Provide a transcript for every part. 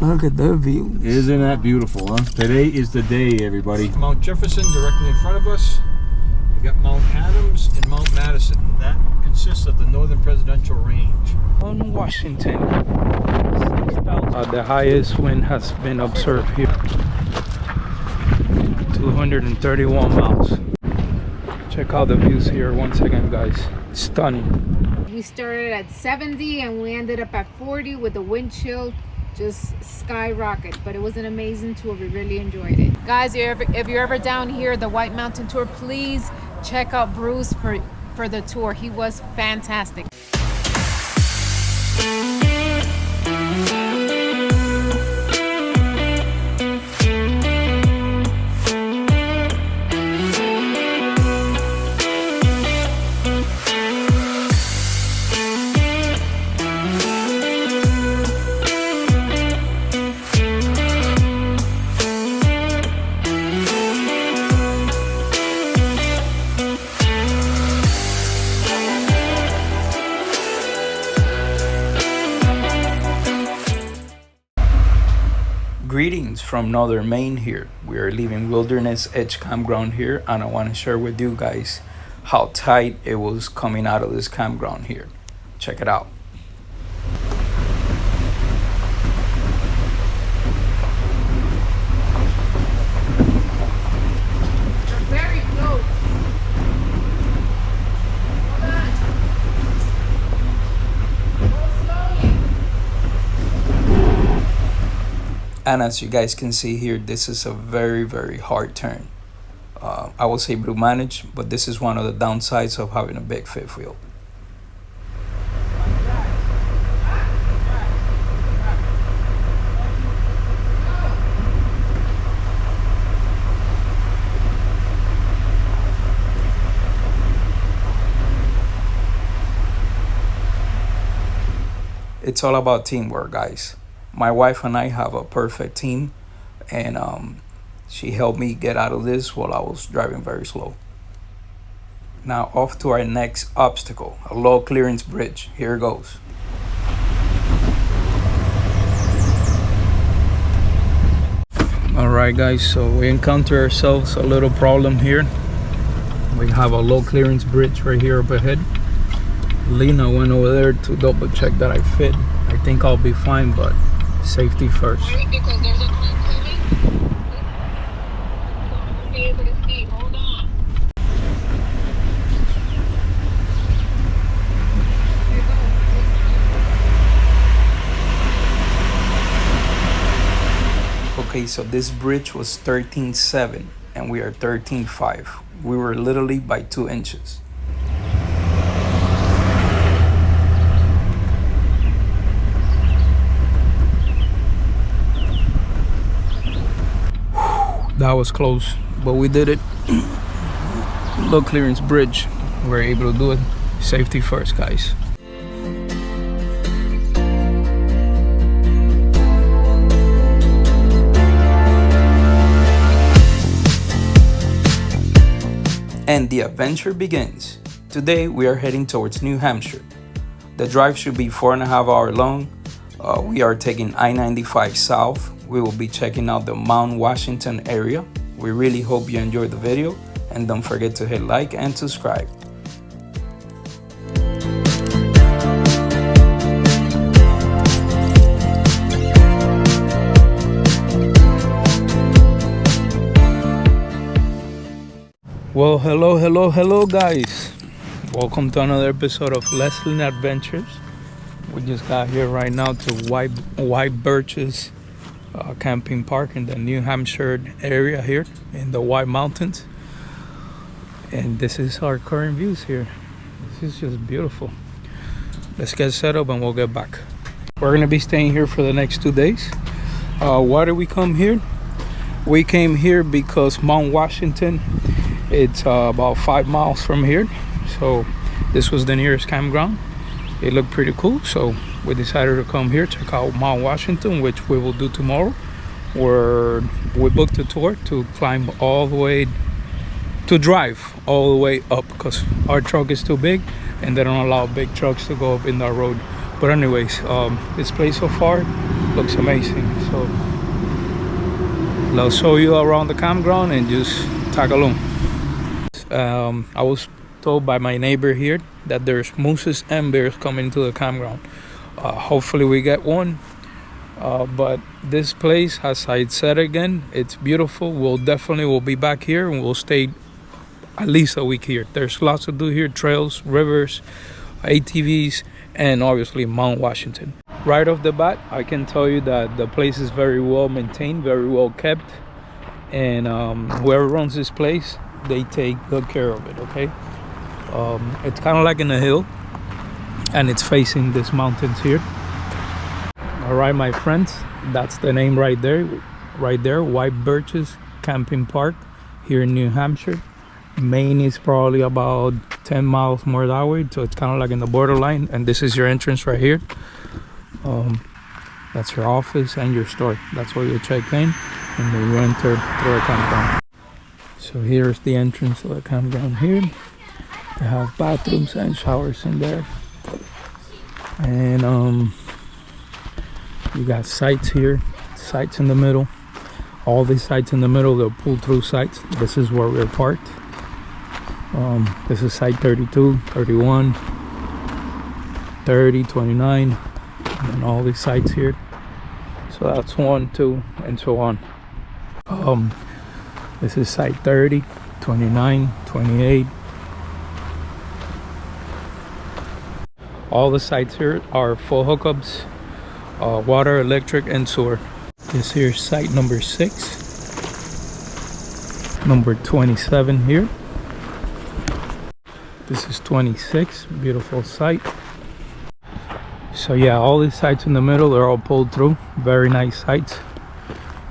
Look at the view. Isn't that beautiful, huh? Today is the day, everybody. Mount Jefferson directly in front of us. We got Mount Adams and Mount Madison. That consists of the northern presidential range. On Washington, the highest wind has been observed here. 231 miles. Check out the views here once again, guys. Stunning. We started at 70 and we ended up at 40 with the wind chill just skyrocket, but it was an amazing tour. We really enjoyed it. Guys, if you're ever down here, the White Mountain Tour, please check out Bruce for the tour. He was fantastic. Greetings from northern Maine here. We are leaving Wilderness Edge Campground here, and I want to share with you guys how tight it was coming out of this campground here. Check it out. Very close. And as you guys can see here, this is a very hard turn. I will say blue managed, but this is one of the downsides of having a big fifth wheel. It's all about teamwork, guys. My wife and I have a perfect team, and she helped me get out of this while I was driving very slow. Now off to our next obstacle, a low clearance bridge. Here it goes. All right, guys, so we encounter ourselves a little problem here. We have a low clearance bridge right here up ahead. Lena went over there to double check that I fit. I think I'll be fine, but safety first. Right, because there's a car coming. I'll be able to see. Hold on. Okay, so this bridge was 13.7 and we are 13.5. We were literally by 2 inches. That was close, but we did it. Low clearance bridge. We were able to do it. Safety first, guys. And the adventure begins. Today we are heading towards New Hampshire. The drive should be 4.5 hours long. We are taking I-95 south. We will be checking out the Mount Washington area. We really hope you enjoyed the video, and don't forget to hit like and subscribe. Well, hello guys. Welcome to another episode of Leslie Adventures. We just got here right now to Birches Camping Park in the New Hampshire area here in the White Mountains, and this is our current views here. This is just beautiful. Let's get set up and we'll get back. We're gonna be staying here for the next 2 days. Why did we come here? We came here because Mount Washington, it's about 5 miles from here, so this was the nearest campground. It looked pretty cool, so we decided to come here, check out Mount Washington, which we will do tomorrow. We booked a tour to climb all the way, to drive all the way up, because our truck is too big and they don't allow big trucks to go up in that road. But anyways, this place so far looks amazing. So I'll show you around the campground and just tag along. I was told by my neighbor here that there's mooses and bears coming to the campground. Hopefully we get one. But this place, as I said again, it's beautiful. We'll be back here, and we'll stay at least a week here. There's lots to do here: trails, rivers, ATVs, and obviously Mount Washington. Right off the bat, I can tell you that the place is very well maintained, very well kept, and whoever runs this place, they take good care of it. Okay, it's kind of like in a hill, and it's facing these mountains here. All right, my friends, that's the name right there, 𝗵𝘃𝗃𝗍 Camping Park here in New Hampshire. Maine is probably about 10 miles more that way, so it's kind of like in the borderline. And this is your entrance right here. That's your office and your store. That's where you check in, and then you enter through a campground. So here's the entrance to the campground here. They have bathrooms and showers in there, and you got sites here, sites in the middle. All these sites in the middle, they're pull-through sites. This is where we're parked. This is site 32, 31, 30, 29, and all these sites here. So that's 1, 2, and so on. This is site 30, 29, 28. All the sites here are full hookups. Water, electric, and sewer. This here is site number 6. Number 27 here. This is 26. Beautiful site. So yeah, all these sites in the middle, they're all pulled through. Very nice sites.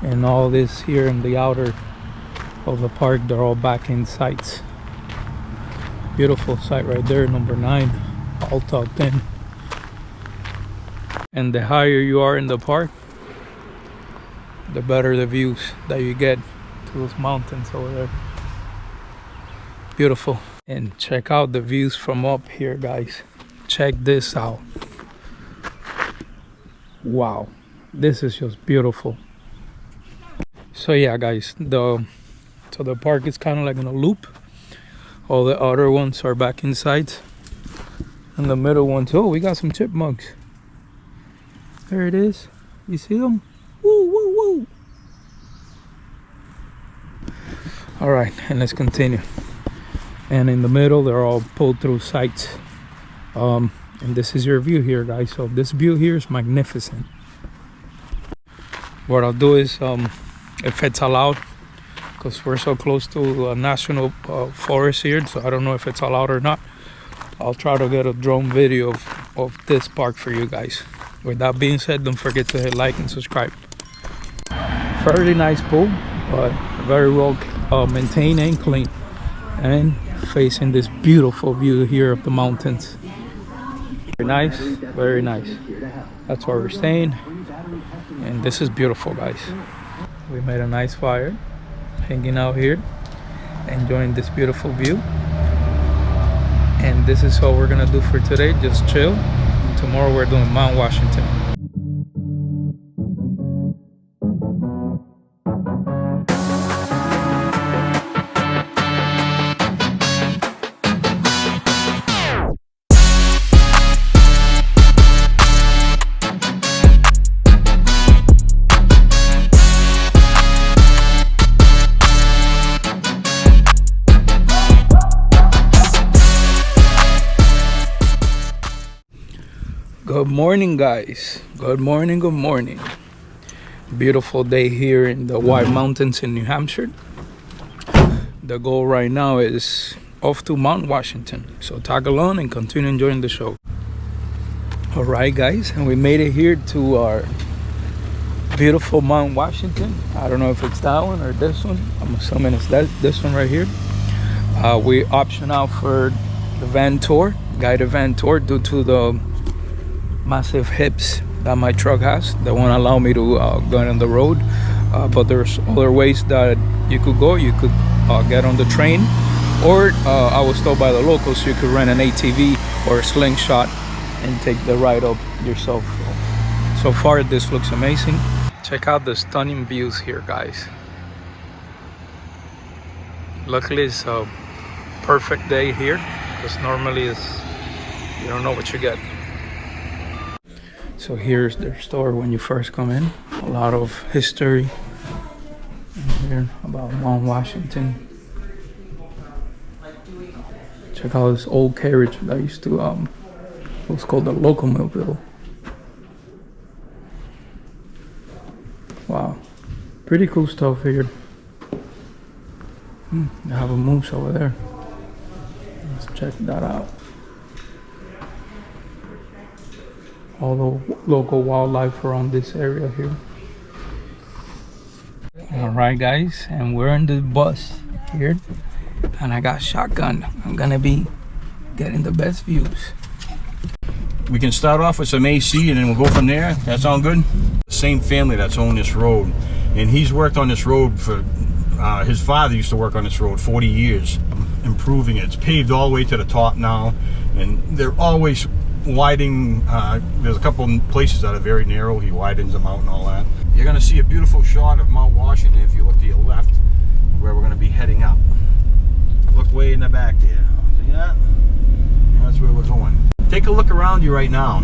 And all this here in the outer of the park, they're all back in sites. Beautiful site right there, number 9. All tucked in. And the higher you are in the park, the better the views that you get to those mountains over there. Beautiful. And check out the views from up here, guys. Check this out. Wow, this is just beautiful. So yeah, guys, the park is kind of like in a loop. All the other ones are back inside, and the middle ones, oh, we got some chipmunks. There it is. You see them? Woo, woo, woo. All right, and let's continue. And in the middle, they're all pulled through sites. And this is your view here, guys. So this view here is magnificent. What I'll do is, if it's allowed, because we're so close to a national forest here, so I don't know if it's allowed or not, I'll try to get a drone video of this park for you guys. With that being said, don't forget to hit like and subscribe. Fairly nice pool, but very well maintained and clean, and facing this beautiful view here of the mountains. Very nice, very nice. That's where we're staying, and this is beautiful, guys. We made a nice fire, hanging out here, enjoying this beautiful view. And this is what we're gonna do for today, just chill. Tomorrow we're doing Mount Washington. Good morning, guys. Good morning, good morning. Beautiful day here in the White Mountains in New Hampshire. The goal right now is off to Mount Washington. So tag along and continue enjoying the show. All right, guys, and we made it here to our beautiful Mount Washington. I don't know if it's that one or this one. I'm assuming it's this one right here. We option out for the van tour, guided van tour, due to the massive hips that my truck has that won't allow me to go on the road, but there's other ways that you could go. You could get on the train, or I was told by the locals you could rent an ATV or a slingshot and take the ride up yourself. So far, this looks amazing. Check out the stunning views here, guys. Luckily, it's a perfect day here, because normally you don't know what you get. So here's their store when you first come in. A lot of history in here about Mount Washington. Check out this old carriage that used to it was called the Locomobile. Wow, pretty cool stuff here. They have a moose over there. Let's check that out. All the local wildlife around this area here. All right, guys, and we're in the bus here, and I got shotgun. I'm gonna be getting the best views. We can start off with some AC and then we'll go from there. That sound good? The same family that's owned this road, and he's worked on this road for, his father used to work on this road 40 years, improving it. It's paved all the way to the top now, and they're always widening. There's a couple places that are very narrow. He widens them out and all that. You're gonna see a beautiful shot of Mount Washington if you look to your left, where we're gonna be heading up. Look way in the back there. See that? That's where we're going. Take a look around you right now.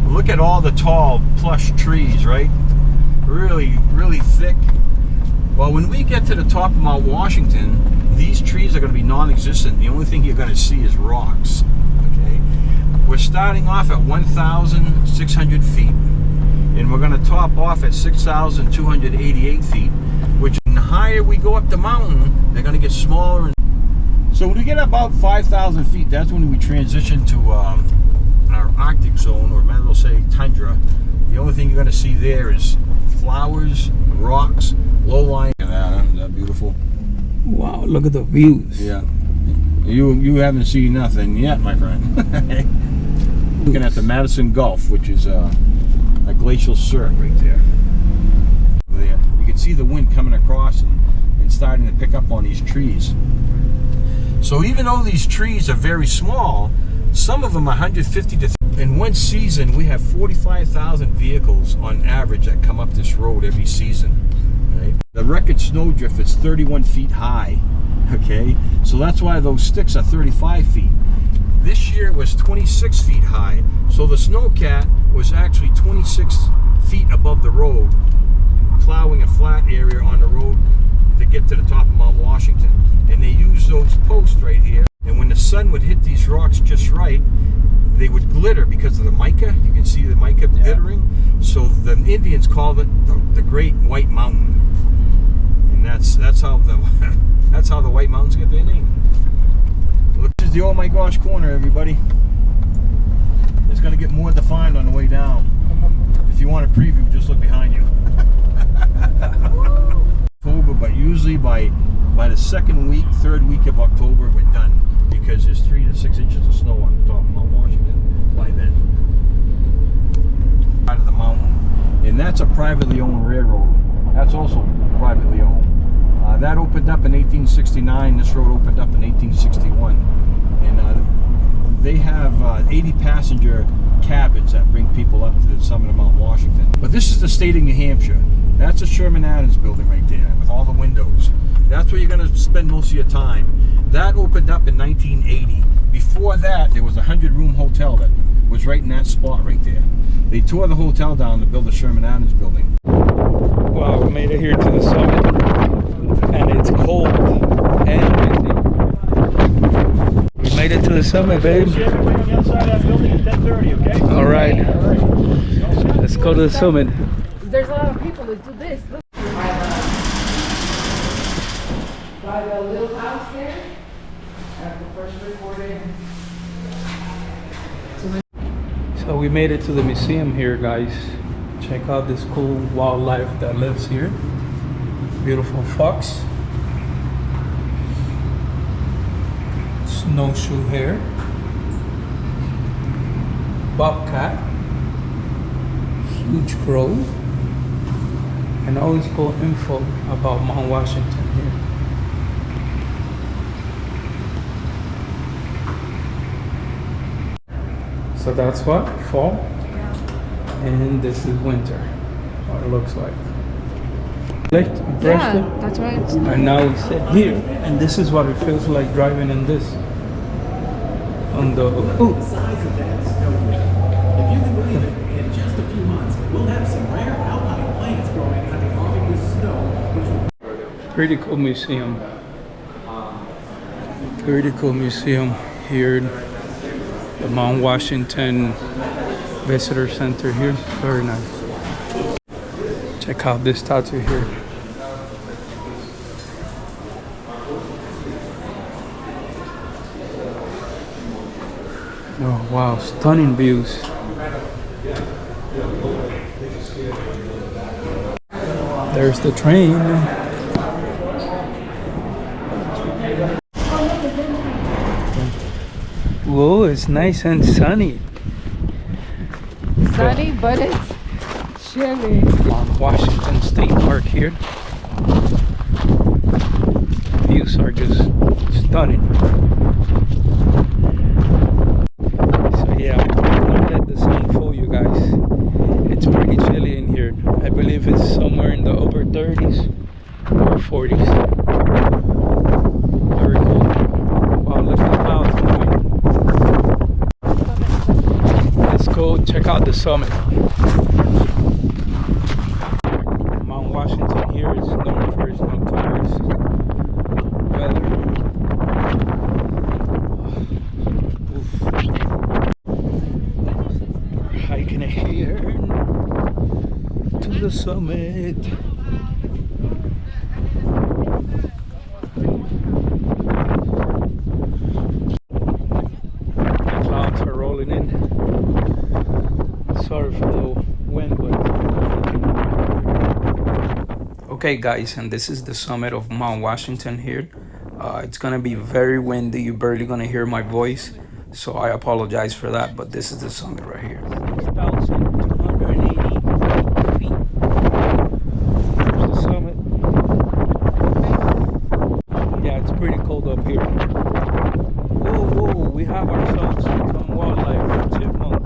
Look at all the tall, plush trees, right? Really, really thick. Well, when we get to the top of Mount Washington, these trees are going to be non-existent. The only thing you're going to see is rocks, okay? We're starting off at 1,600 feet, and we're going to top off at 6,288 feet, which the higher we go up the mountain, they're going to get smaller and so when we get about 5,000 feet, that's when we transition to our Arctic zone, or might as well say tundra. The only thing you're going to see there is flowers, rocks, low-lying. Look at that, huh? Isn't that beautiful? Wow, look at the views. Yeah. You haven't seen nothing yet, my friend. Looking at the Madison Gulf, which is a glacial cirque right there. You can see the wind coming across and starting to pick up on these trees. So even though these trees are very small, some of them are 150 to... In one season, we have 45,000 vehicles on average that come up this road every season. Right? The record snowdrift is 31 feet high. Okay, so that's why those sticks are 35 feet. This year it was 26 feet high. So the snowcat was actually 26 feet above the road, plowing a flat area on the road to get to the top of Mount Washington. And they used those posts right here, and when the sun would hit these rocks just right, they would glitter because of the mica. You can see the mica glittering. So the Indians called it the Great White Mountain, and that's how the that's how the White Mountains get their name. Look, this is the oh my gosh corner, everybody. It's going to get more defined on the way down. If you want a preview, just look behind you. October, but usually by the second week, third week of October, we're done, because there's 3 to 6 inches of snow on the top of Mount Washington by then. Out of the mountain, and that's a privately owned railroad. That's also privately owned. That opened up in 1869. This road opened up in 1861, and they have 80 passenger cabins that bring people up to the summit of Mount Washington. But this is the state of New Hampshire. That's a Sherman Adams building right there with all the windows. That's where you're going to spend most of your time. That opened up in 1980. Before that, there was a 100-room hotel that was right in that spot right there. They tore the hotel down to build the Sherman Adams building. Wow, we made it here to the summit, and it's cold and windy. We made it to the summit, babe. All right, let's go to the summit. There's a lot of people that do this. Look. By the little house there, at the first recorded. So we made it to the museum here, guys. Check out this cool wildlife that lives here. Beautiful fox, snowshoe hare, bobcat, huge crow, and always cool info about Mount Washington here. So that's what? Fall? And this is winter, what it looks like. Yeah, that's right. And now we sit here, and this is what it feels like driving in this. On the size of that snowbank. If you can believe it, in just a few months, we'll have some rare alpine plants growing on the Arctic snow, which will pretty cool museum. Pretty cool museum here, the Mount Washington Visitor Center here. Very nice. Check out this statue here. Oh wow, stunning views. There's the train. Whoa, it's nice and sunny. Sunny, but it's chilly. On Washington State Park here. Views are just stunning. So yeah, don't let the sun fool you guys. It's pretty chilly in here. I believe it's somewhere in the upper 30s or 40s. Very cool. Wow, look at the clouds moving. Let's go check out the summit. Mount Washington here is known for its notorious weather. We're hiking here to the summit. The clouds are rolling in. Sorry for the wind, but okay guys, and this is the summit of Mount Washington here. It's gonna be very windy. You're barely gonna hear my voice, so I apologize for that, but this is the summit right here. 6,280 feet. There's the summit. Yeah, it's pretty cold up here. Whoa, we have ourselves some wildlife, chipmunk.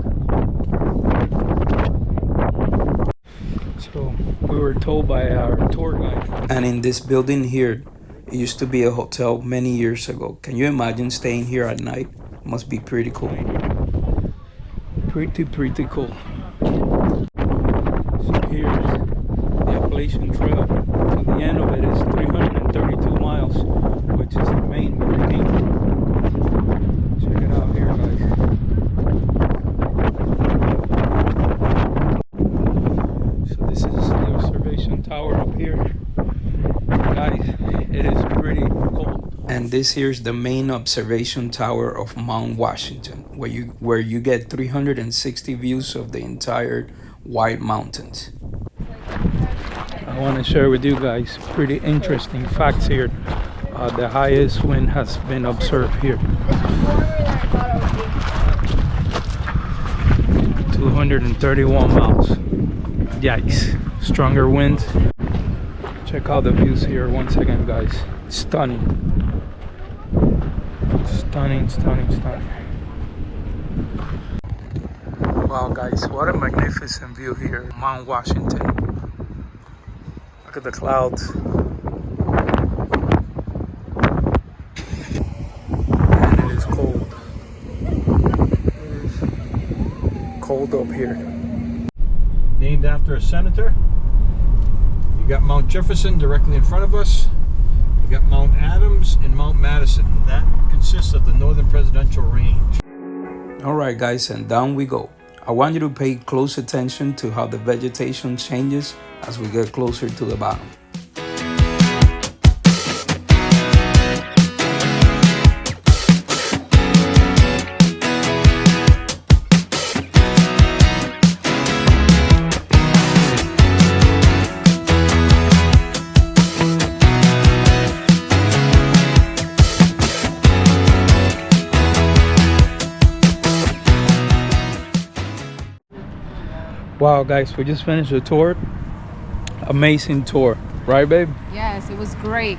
So we were told by our tour guide. And in this building here, it used to be a hotel many years ago. Can you imagine staying here at night? Must be pretty cool. Pretty cool. So here's the Appalachian Trail. To the end of it is 332 miles, which is in Maine, where we came from. Check it out here, guys. So this is the observation tower up here. Guys, it is pretty cold. And this here's the main observation tower of Mount Washington, where you get 360 views of the entire White Mountains. I want to share with you guys pretty interesting facts here. The highest wind has been observed here. 231 miles. Yikes. Stronger winds. Check out the views here once again, guys. Stunning. Stunning. Wow, guys, what a magnificent view here. Mount Washington. Look at the clouds. And it is cold. It is cold up here. Named after a senator. You got Mount Jefferson directly in front of us. You got Mount Adams and Mount Madison. That consists of the northern presidential range. All right, guys, and down we go. I want you to pay close attention to how the vegetation changes as we get closer to the bottom. Wow, guys, we just finished the tour. Amazing tour, right, babe? Yes, it was great.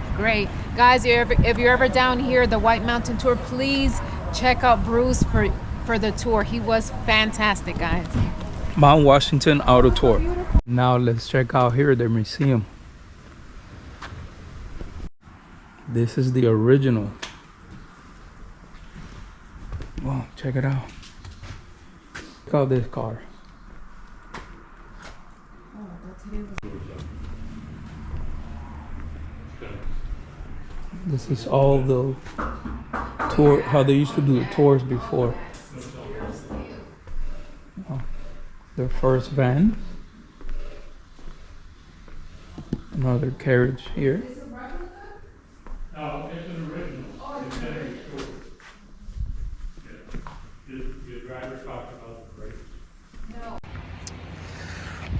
Guys, if you're ever down here, the White Mountain Tour, please check out Bruce for the tour. He was fantastic, guys. Mount Washington Auto Tour. Now let's check out here the museum. This is the original. Wow, check it out. Check out this car. This is all the tour, how they used to do the tours before. Oh, their first van. Another carriage here. No, it's an original. It's very short. Your driver talked about the brakes.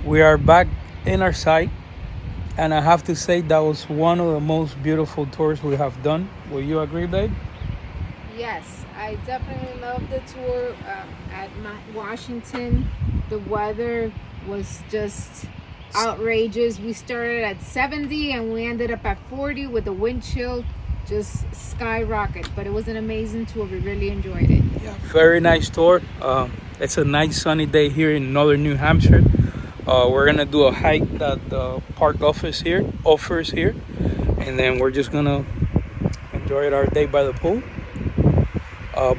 We are back in our site, and I have to say that was one of the most beautiful tours we have done. Will you agree, babe? Yes, I definitely loved the tour at Mount Washington. The weather was just outrageous. We started at 70 and we ended up at 40 with the wind chill just skyrocket. But it was an amazing tour. We really enjoyed it. Yeah, very nice tour. It's a nice sunny day here in northern New Hampshire. We're gonna do a hike that the park offers here, and then we're just gonna enjoy our day by the pool.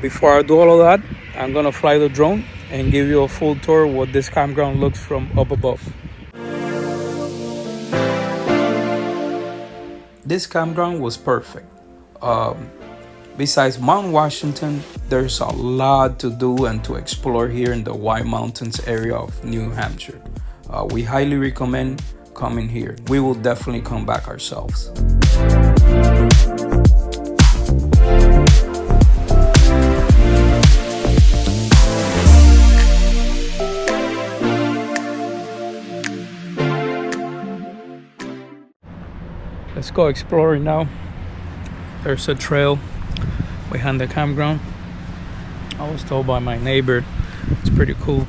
Before I do all of that, I'm gonna fly the drone and give you a full tour of what this campground looks from up above. This campground was perfect. Besides Mount Washington, there's a lot to do and to explore here in the White Mountains area of New Hampshire. We highly recommend coming here. We will definitely come back ourselves. Let's go exploring now. There's a trail behind the campground. I was told by my neighbor it's pretty cool,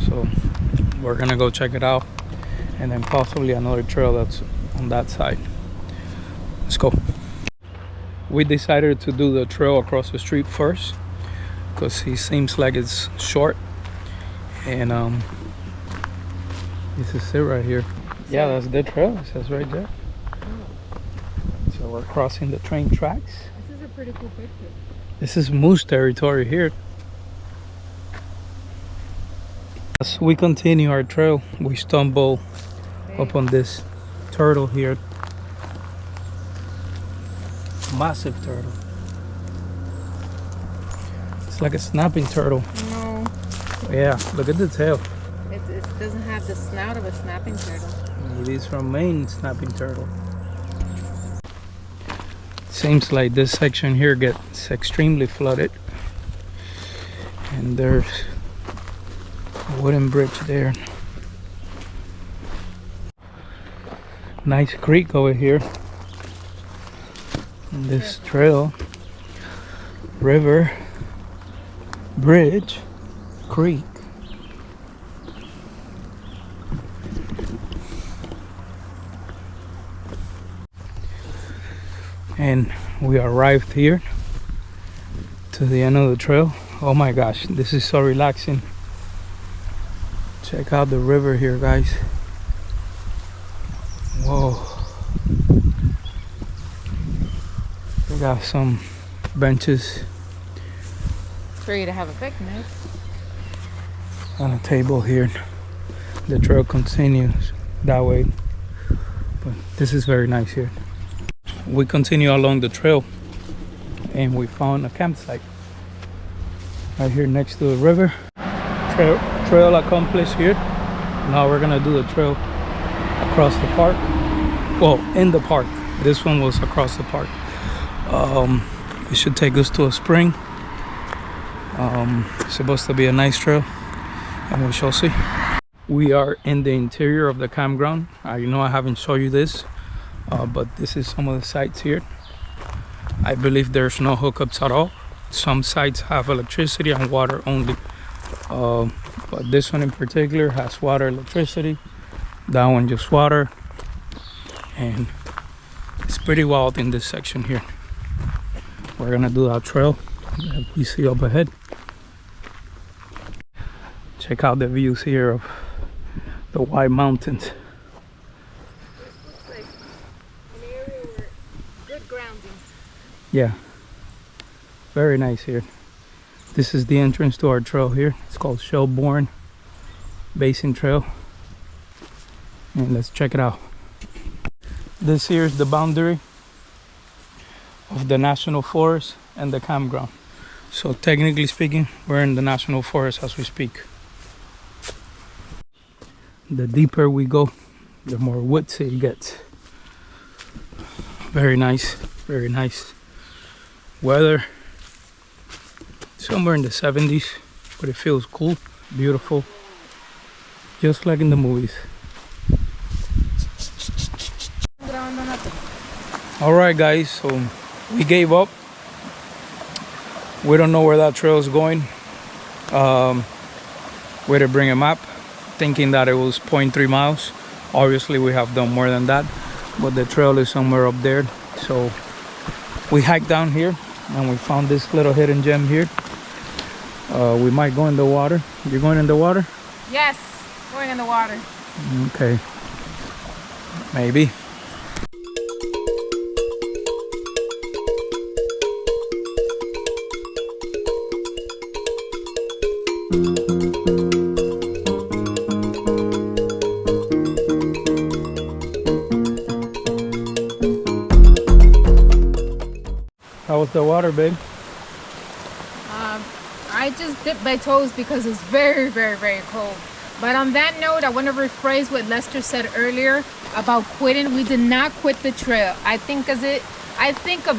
so we're gonna go check it out, and then possibly another trail that's on that side. Let's go. We decided to do the trail across the street first because he seems like it's short, and this is it right here. Yeah, that's the trail. It says right there. So we're crossing the train tracks. This is a pretty cool picture. This is moose territory here. As we continue our trail, we stumble upon this turtle here. Massive turtle. It's like a snapping turtle. No, Yeah, look at the tail. it doesn't have the snout of a snapping turtle. Maybe it's from Maine, snapping turtle. Seems like this section here gets extremely flooded, and there's a wooden bridge there. Nice creek over here. And this trail, river, bridge, creek. And we arrived here to the end of the trail. Oh my gosh, this is so relaxing. Check out the river here, guys. Whoa. We got some benches For you to have a picnic. on a table here. The trail continues that way, but this is very nice here. We continue along the trail and we found a campsite right here next to the river. Trail accomplished here. Now we're gonna do the trail across the park. Well, in the park. This one was across the park. It should take us to a spring. It's supposed to be a nice trail, and we shall see. We are in the interior of the campground. I know I haven't shown you this, but this is some of the sites here. I believe there's no hookups at all. Some sites have electricity and water only, but this one in particular has water, electricity. That one just water, and it's pretty wild in this section here. We're gonna do our trail that we see up ahead. Check Check out the views here of the White Mountains. This looks like an area where good grounding. Yeah, very nice here. This is the entrance to our trail here. It's called Shelbourne Basin Trail. And let's check it out. This here is the boundary of the National Forest and the campground. So technically speaking, we're in the National Forest as we speak. The deeper we go, the more woodsy it gets. Very nice weather. Somewhere in the 70s, but it feels cool, beautiful, just like in the movies. All right, guys, so we gave up. We don't know where that trail is going. We had to bring a map, thinking that it was 0.3 miles. Obviously, we have done more than that, but the trail is somewhere up there. So we hiked down here, and we found this little hidden gem here. We might go in the water. You're going in the water? Yes, going in the water. Okay, maybe. How was the water, babe? I just dipped my toes because it's very cold. But on that note, I want to rephrase what Lester said earlier about quitting. We did not quit the trail. I think of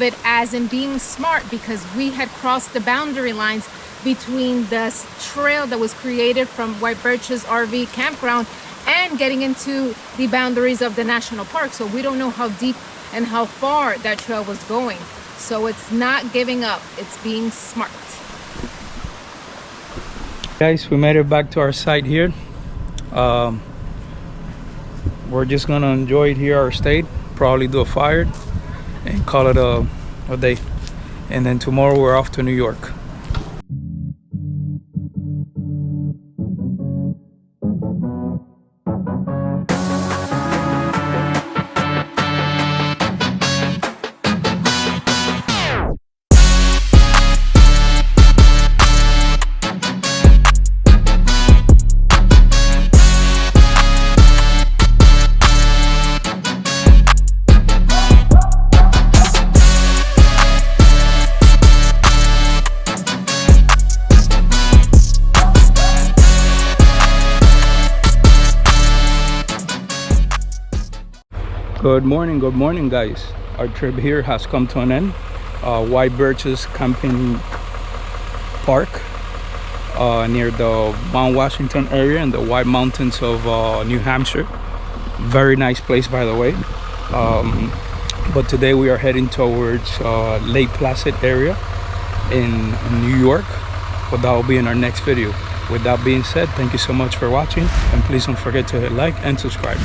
it as in being smart, because we had crossed the boundary lines between the trail that was created from White Birches RV campground and getting into the boundaries of the national park. So we don't know how deep and how far that trail was going. So it's not giving up, it's being smart. Guys, we made it back to our site here. We're just gonna enjoy it here, our state, probably do a fire and call it a day. And then tomorrow we're off to New York. Good morning guys. Our trip here has come to an end. White Birches Camping Park near the Mount Washington area in the White Mountains of New Hampshire. Very nice place, by the way. But today we are heading towards Lake Placid area in New York, but that will be in our next video. With that being said, thank you so much for watching, and please don't forget to hit like and subscribe.